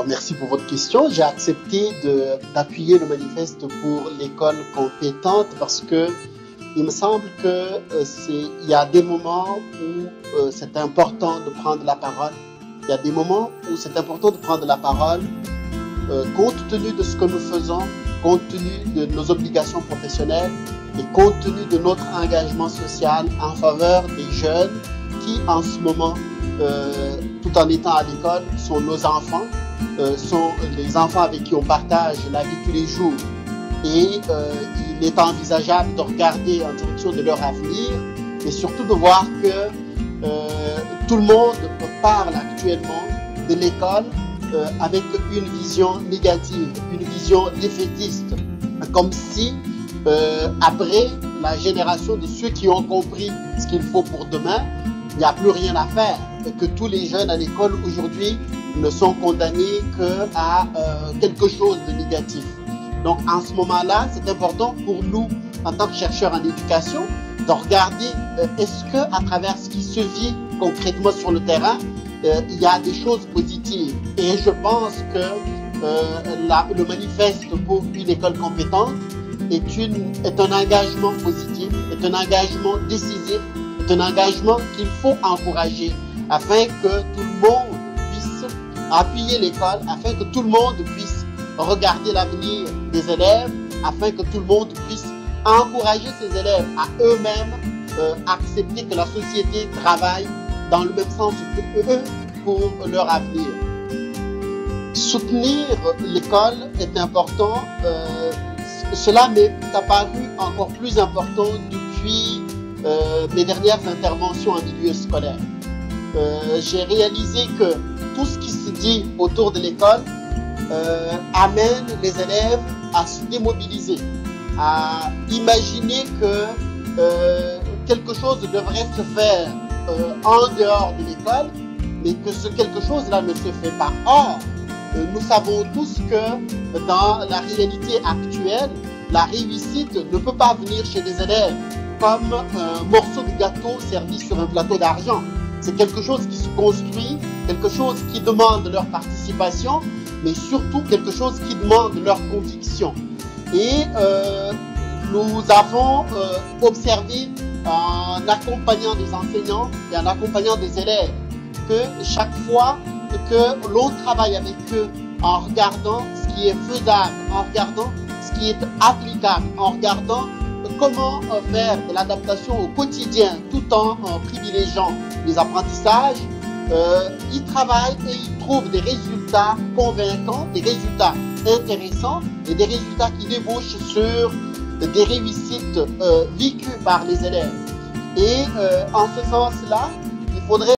Merci pour votre question. J'ai accepté d'appuyer le manifeste pour l'école compétente parce que il me semble que il y a des moments où c'est important de prendre la parole. Il y a des moments où c'est important de prendre la parole compte tenu de ce que nous faisons, compte tenu de nos obligations professionnelles et compte tenu de notre engagement social en faveur des jeunes qui, en ce moment, tout en étant à l'école, sont nos enfants, sont les enfants avec qui on partage la vie tous les jours. Et il est envisageable de regarder en direction de leur avenir et surtout de voir que tout le monde parle actuellement de l'école avec une vision négative, une vision défaitiste, comme si après la génération de ceux qui ont compris ce qu'il faut pour demain, il n'y a plus rien à faire, et que tous les jeunes à l'école aujourd'hui ne sont condamnés qu'à quelque chose de négatif. Donc en ce moment-là, c'est important pour nous, en tant que chercheurs en éducation, de regarder est-ce qu'à travers ce qui se vit concrètement sur le terrain, il y a des choses positives. Et je pense que le manifeste pour une école compétente est un engagement positif, est un engagement décisif, est un engagement qu'il faut encourager afin que tout le monde puisse appuyer l'école, afin que tout le monde puisse regarder l'avenir des élèves, afin que tout le monde puisse encourager ces élèves à eux-mêmes accepter que la société travaille dans le même sens que eux pour leur avenir. Soutenir l'école est important. Cela m'est apparu encore plus important depuis mes dernières interventions en milieu scolaire. J'ai réalisé que tout ce qui se dit autour de l'école amène les élèves à se démobiliser, à imaginer que quelque chose devrait se faire en dehors de l'école, mais que ce quelque chose-là ne se fait pas. Or, nous savons tous que dans la réalité actuelle, la réussite ne peut pas venir chez les élèves comme un morceau de gâteau servi sur un plateau d'argent. C'est quelque chose qui se construit, quelque chose qui demande leur participation, mais surtout quelque chose qui demande leur conviction. Et nous avons observé en accompagnant des enseignants et en accompagnant des élèves que chaque fois que l'on travaille avec eux en regardant ce qui est faisable, en regardant ce qui est applicable, en regardant comment faire de l'adaptation au quotidien tout en privilégiant les apprentissages, ils travaillent et ils trouvent des résultats convaincants, des résultats intéressants et des résultats qui débouchent sur des réussites vécues par les élèves. Et en ce sens-là, il faudrait